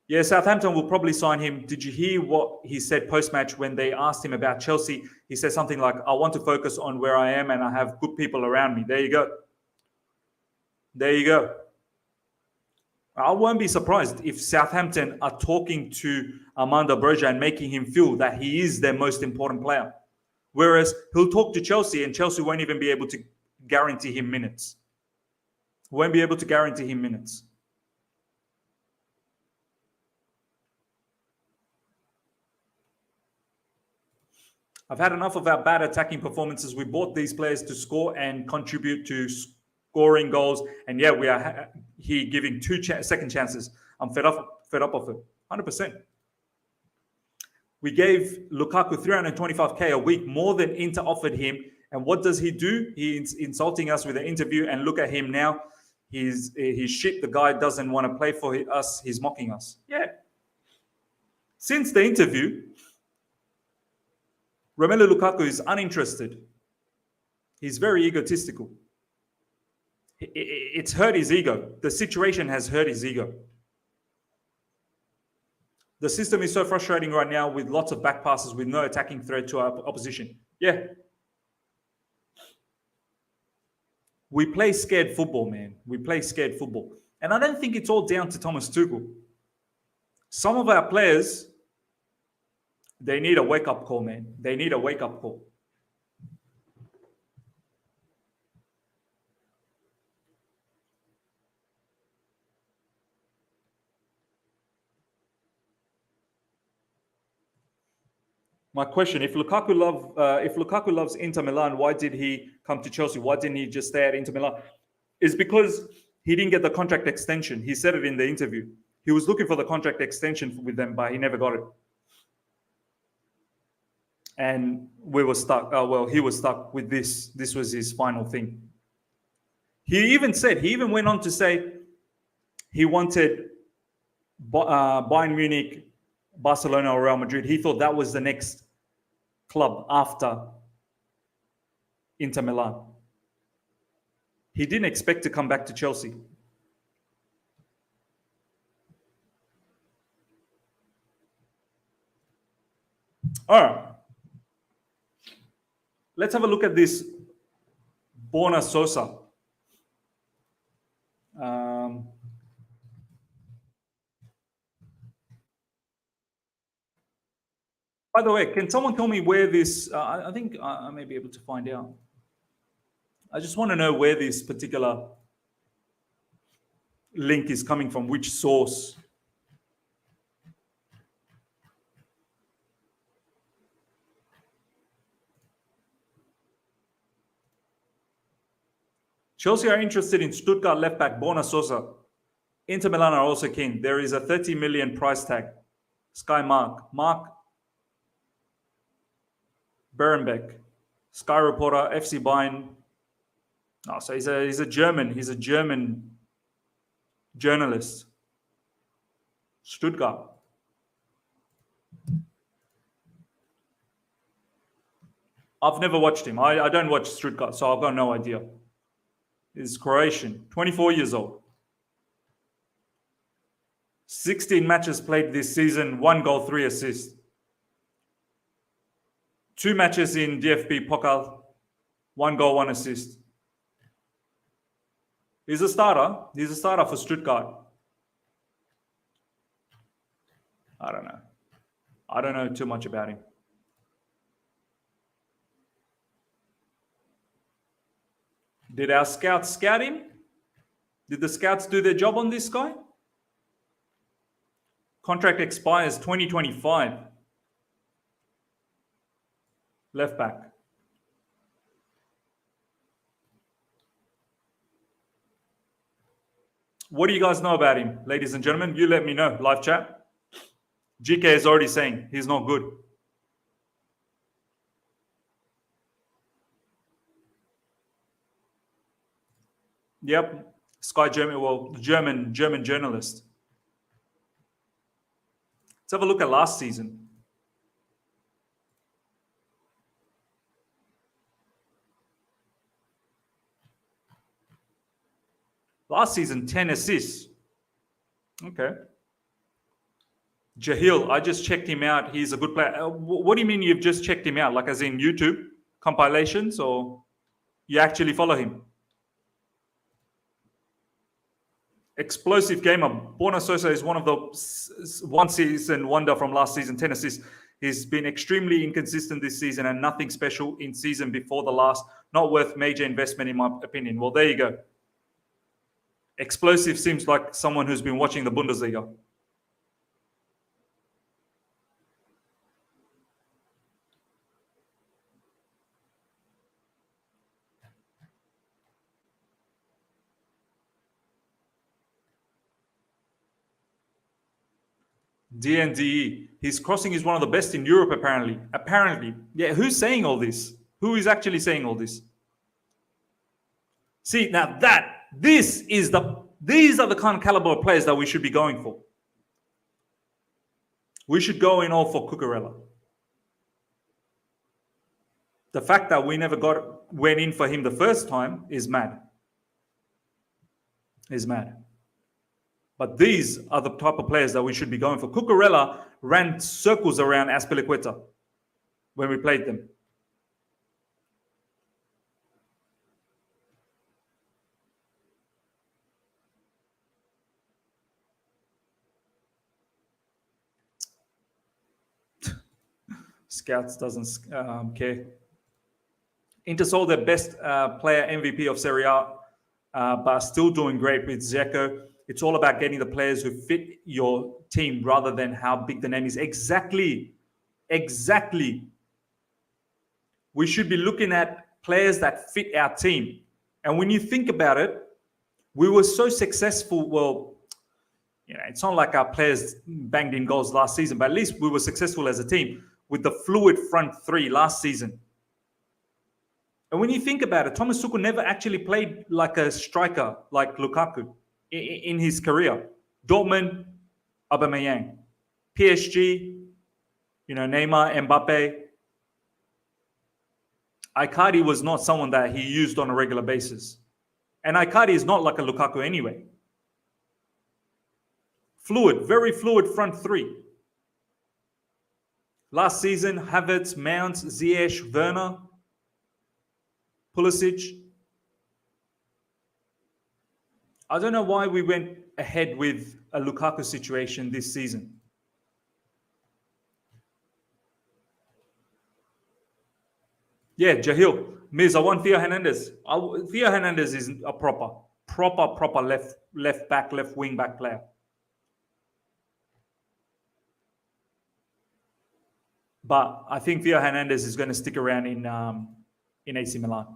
Yeah, Southampton will probably sign him. Did you hear what he said post-match when they asked him about Chelsea? He said something like, I want to focus on where I am and I have good people around me. There you go. There you go. I won't be surprised if Southampton are talking to Armando Broja and making him feel that he is their most important player. Whereas he'll talk to Chelsea and Chelsea won't even be able to guarantee him minutes. Won't be able to guarantee him minutes. I've had enough of our bad attacking performances. We bought these players to score and contribute to scoring goals. And yeah, we are here giving 2 second chances. I'm fed up of it. 100%. We gave Lukaku 325k a week, more than Inter offered him. And what does he do? He's insulting us with an interview. And look at him now. He's shit. The guy doesn't want to play for us. He's mocking us. Yeah. Since the interview, Romelu Lukaku is uninterested. He's very egotistical. It's hurt his ego. The situation has hurt his ego. The system is so frustrating right now with lots of back passes with no attacking threat to our opposition. Yeah. We play scared football, man. We play scared football. And I don't think it's all down to Thomas Tuchel. Some of our players, they need a wake-up call, man. They need a wake-up call. My question: if Lukaku loves Inter Milan, why did he come to Chelsea? Why didn't he just stay at Inter Milan? It's because he didn't get the contract extension. He said it in the interview. He was looking for the contract extension with them, but he never got it. And we were stuck. He was stuck with this. This was his final thing. He even went on to say he wanted Bayern Munich, Barcelona, or Real Madrid. He thought that was the next club after Inter Milan. He didn't expect to come back to Chelsea. All right. Let's have a look at this Borna Sosa. By the way, can someone tell me where this... I think I may be able to find out. I just want to know where this particular link is coming from, which source. Chelsea are interested in Stuttgart left back Borna Sosa. Inter Milan are also keen. There is a 30 million price tag. Sky Mark Berenbeck. Sky reporter, FC Bayern. Oh, so he's a German. He's a German journalist. Stuttgart. I've never watched him. I don't watch Stuttgart, so I've got no idea. He's Croatian, 24 years old. 16 matches played this season, 1 goal, 3 assists. 2 matches in DFB Pokal, 1 goal, 1 assist. He's a starter. He's a starter for Stuttgart. I don't know. I don't know too much about him. Did our scouts scout him? Did the scouts do their job on this guy? Contract expires 2025. Left back. What do you guys know about him, ladies and gentlemen? You let me know. Live chat. GK is already saying he's not good. Yep. Sky German, well, German journalist. Let's have a look at last season. Last season, 10 assists. Okay. Jahil, I just checked him out. He's a good player. What do you mean you've just checked him out? Like as in YouTube compilations, or you actually follow him? Explosive gamer. Borna Sosa is one of the one season wonder from last season, 10 assists. He's been extremely inconsistent this season and nothing special in season before the last. Not worth major investment in my opinion. Well, there you go. Explosive seems like someone who's been watching the Bundesliga. DNDE. His crossing is one of the best in Europe, apparently. Apparently. Yeah, who's saying all this? Who is actually saying all this? See, now these are the kind of caliber of players that we should be going for. We should go in all for Cucurella. The fact that we never went in for him the first time is mad. Is mad. But these are the type of players that we should be going for. Cucurella ran circles around Azpilicueta when we played them. Scouts doesn't care. Inter sold their best player MVP of Serie A, but still doing great with Dzeko. It's all about getting the players who fit your team rather than how big the name is. Exactly. We should be looking at players that fit our team. And when you think about it, we were so successful. Well, it's not like our players banged in goals last season, but at least we were successful as a team with the fluid front three last season. And when you think about it, Thomas Tuchel never actually played like a striker like Lukaku in his career. Dortmund, Aubameyang. PSG, Neymar, Mbappe. Icardi was not someone that he used on a regular basis. And Icardi is not like a Lukaku anyway. Fluid, very fluid front three. Last season, Havertz, Mount, Ziyech, Werner, Pulisic. I don't know why we went ahead with a Lukaku situation this season. Yeah, Jahil. Miz, I want Theo Hernandez. Theo Hernandez is a proper left back, left wing back player. But I think Theo Hernandez is going to stick around in AC Milan.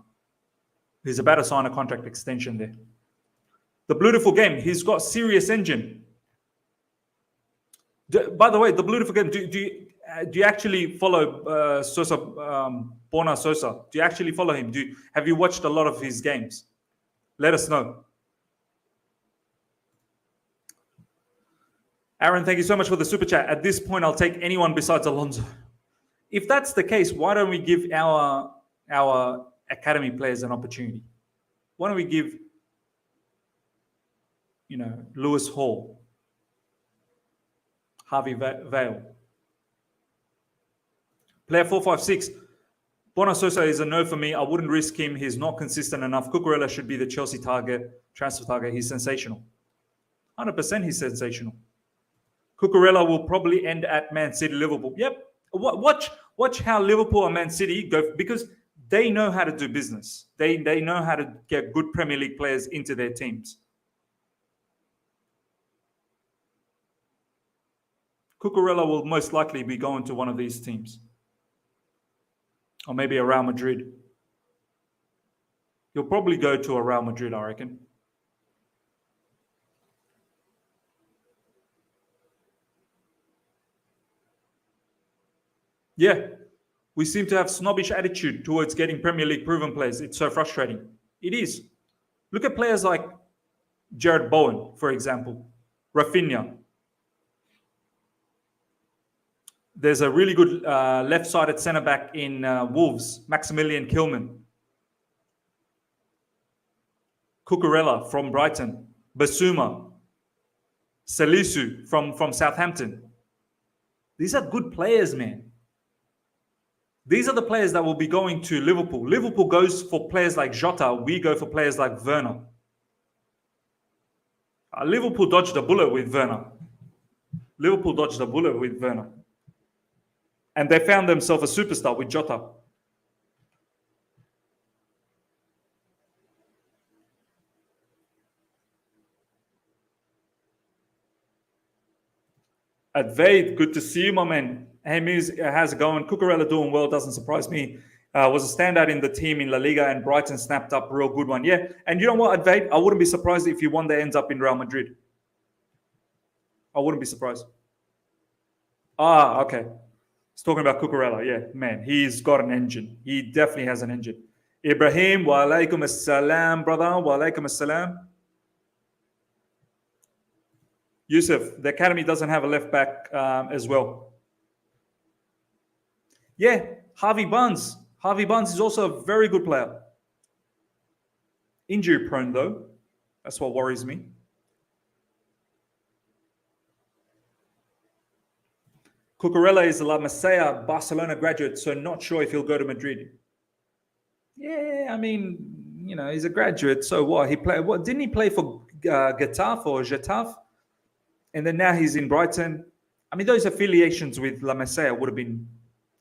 He's about to sign a contract extension there. The Beautiful Game, he's got serious engine. By the way, the Beautiful Game, do you actually follow Sosa, Borna Sosa? Do you actually follow him? Have you watched a lot of his games? Let us know. Aaron, thank you so much for the super chat. At this point, I'll take anyone besides Alonso. If that's the case, why don't we give our academy players an opportunity? Why don't we give, Lewis Hall, Harvey Vale, player 456. Borna Sosa is a no for me. I wouldn't risk him. He's not consistent enough. Cucurella should be the Chelsea transfer target. He's sensational. 100% he's sensational. Cucurella will probably end at Man City, Liverpool. Yep. Watch how Liverpool and Man City go, because they know how to do business. They know how to get good Premier League players into their teams. Cucurella will most likely be going to one of these teams. Or maybe a Real Madrid. He'll probably go to a Real Madrid, I reckon. Yeah, we seem to have snobbish attitude towards getting Premier League proven players. It's so frustrating. It is. Look at players like Jared Bowen, for example. Rafinha. There's a really good left-sided centre-back in Wolves, Maximilian Kilman. Cucurella from Brighton. Basuma. Salisu from Southampton. These are good players, man. These are the players that will be going to Liverpool. Liverpool goes for players like Jota. We go for players like Werner. Liverpool dodged a bullet with Werner. And they found themselves a superstar with Jota. Advaid, good to see you, my man. Hey, Muse, how's it going? Cucurella doing well, doesn't surprise me. Was a standout in the team in La Liga, and Brighton snapped up a real good one. Yeah, and you know what, Advaid? I wouldn't be surprised if he one day ends up in Real Madrid. I wouldn't be surprised. Okay. He's talking about Cucurella. Yeah, man, he's got an engine. He definitely has an engine. Ibrahim, wa alaikum assalam, brother. Wa alaikum assalam. Yusuf, the academy doesn't have a left back as well. Yeah, Harvey Barnes. Harvey Barnes is also a very good player. Injury prone, though. That's what worries me. Cucurella is a La Masia Barcelona graduate, so not sure if he'll go to Madrid. Yeah, I mean, he's a graduate, so what? Didn't he play for Getafe or Getafe? And then now he's in Brighton. I mean, those affiliations with La Masia would have been,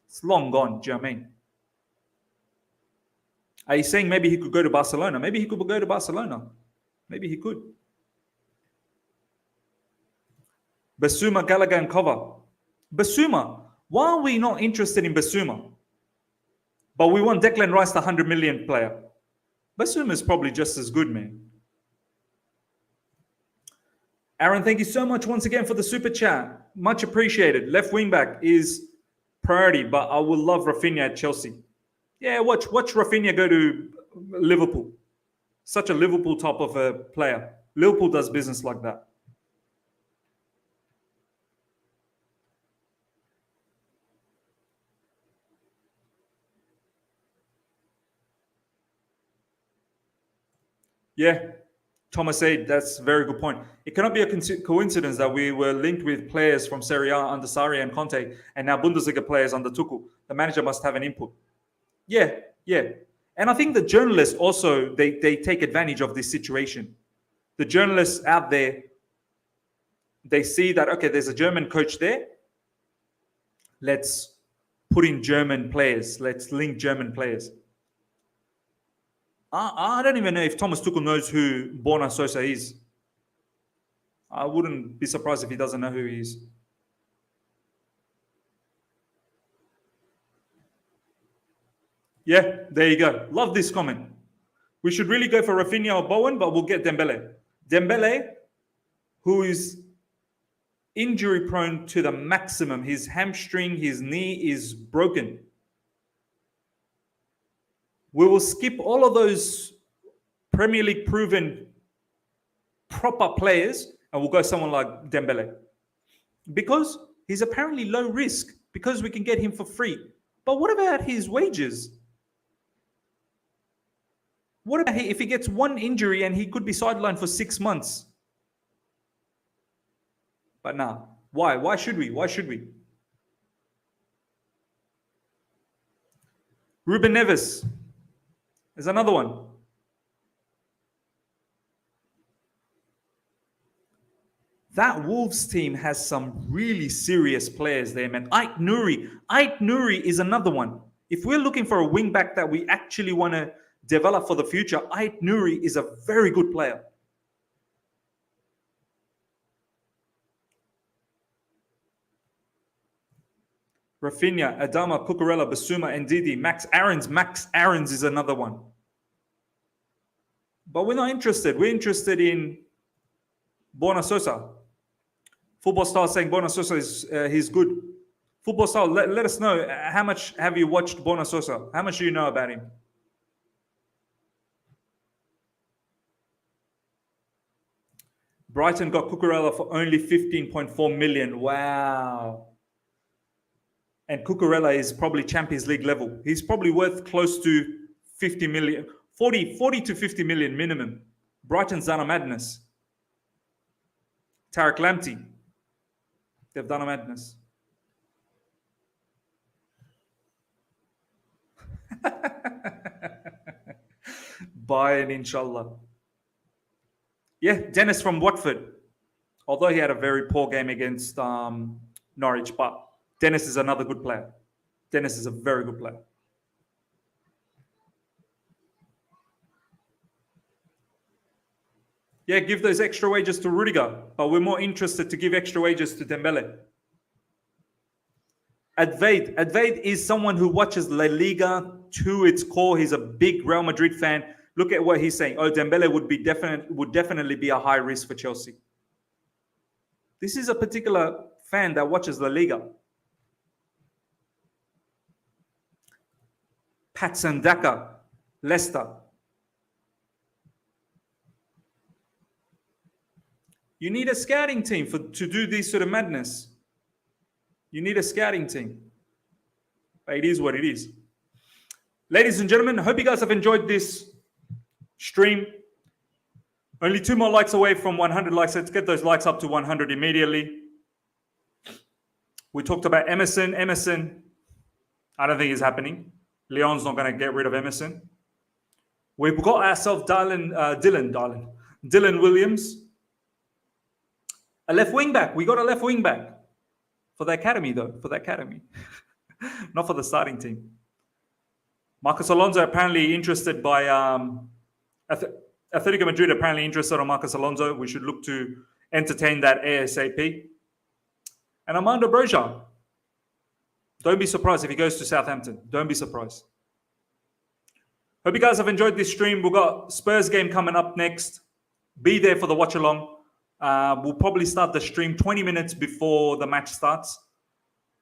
it's long gone. Do you know what I mean? Are you saying maybe he could go to Barcelona? Maybe he could go to Barcelona. Maybe he could. Basuma, Gallagher, and Cover. Basuma. Why are we not interested in Basuma? But we want Declan Rice, the 100 million player. Basuma is probably just as good, man. Aaron, thank you so much once again for the super chat. Much appreciated. Left wing back is priority, but I will love Rafinha at Chelsea. Yeah, watch Rafinha go to Liverpool. Such a Liverpool type of a player. Liverpool does business like that. Yeah, Thomas said that's a very good point. It cannot be a coincidence that we were linked with players from Serie A under Sarri and Conte, and now Bundesliga players under Tuchel. The manager must have an input. Yeah. And I think the journalists also, they take advantage of this situation. The journalists out there, they see that, okay, there's a German coach there. Let's put in German players. Let's link German players. I don't even know if Thomas Tuchel knows who Borna Sosa is. I wouldn't be surprised if he doesn't know who he is. Yeah, there you go. Love this comment. We should really go for Rafinha or Bowen, but we'll get Dembele. Dembele, who is injury prone to the maximum. His hamstring, his knee is broken. We will skip all of those Premier League proven proper players and we'll go someone like Dembele. Because he's apparently low risk, because we can get him for free. But what about his wages? What about if he gets one injury and he could be sidelined for 6 months? But nah. Why? Why should we? Why should we? Ruben Neves is another one. That Wolves team has some really serious players there, man. Ait Nouri is another one. If we're looking for a wing back that we actually want to develop for the future, Ait Nouri is a very good player. Rafinha, Adama, Cucurella, Basuma, Ndidi, Max Aarons. Max Aarons is another one. But we're not interested. We're interested in Borna Sosa. Football Star saying Borna Sosa is he's good. Football Star, let us know how much have you watched Borna Sosa? How much do you know about him? Brighton got Cucurella for only 15.4 million. Wow. And Cucurella is probably Champions League level. He's probably worth close to 50 million, 40 to 50 million minimum. Brighton's done a madness. Tarek Lamptey, they've done a madness. Bayern, inshallah. Yeah, Dennis from Watford. Although he had a very poor game against Norwich, but Dennis is another good player. Dennis is a very good player. Yeah, give those extra wages to Rudiger, but we're more interested to give extra wages to Dembele. Advaid is someone who watches La Liga to its core. He's a big Real Madrid fan. Look at what he's saying. Oh, Dembele would definitely be a high risk for Chelsea. This is a particular fan that watches La Liga. Patson Daka, Leicester. You need a scouting team to do this sort of madness. You need a scouting team. But it is what it is. Ladies and gentlemen, I hope you guys have enjoyed this stream. Only 2 more likes away from 100 likes. Let's get those likes up to 100 immediately. We talked about Emerson. Emerson, I don't think is happening. Lyon's not going to get rid of Emerson. We've got ourselves Dylan Williams. A left wing back. We got a left wing back. For the academy, though. For the academy. Not for the starting team. Marcos Alonso apparently interested by... Atletico Madrid apparently interested on Marcos Alonso. We should look to entertain that ASAP. And Armando Broja. Don't be surprised if he goes to Southampton. Don't be surprised. Hope you guys have enjoyed this stream. We've got Spurs game coming up next. Be there for the watch along. We'll probably start the stream 20 minutes before the match starts.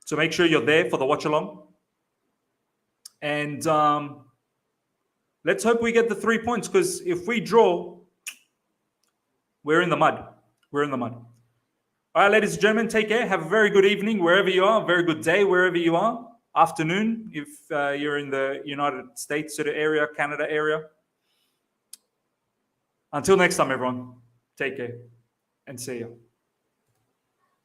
So make sure you're there for the watch along. And let's hope we get the 3 points, because if we draw, we're in the mud. We're in the mud. All right, ladies and gentlemen, take care. Have a very good evening wherever you are. Very good day wherever you are. Afternoon if you're in the United States sort of area, Canada area. Until next time, everyone. Take care and see you.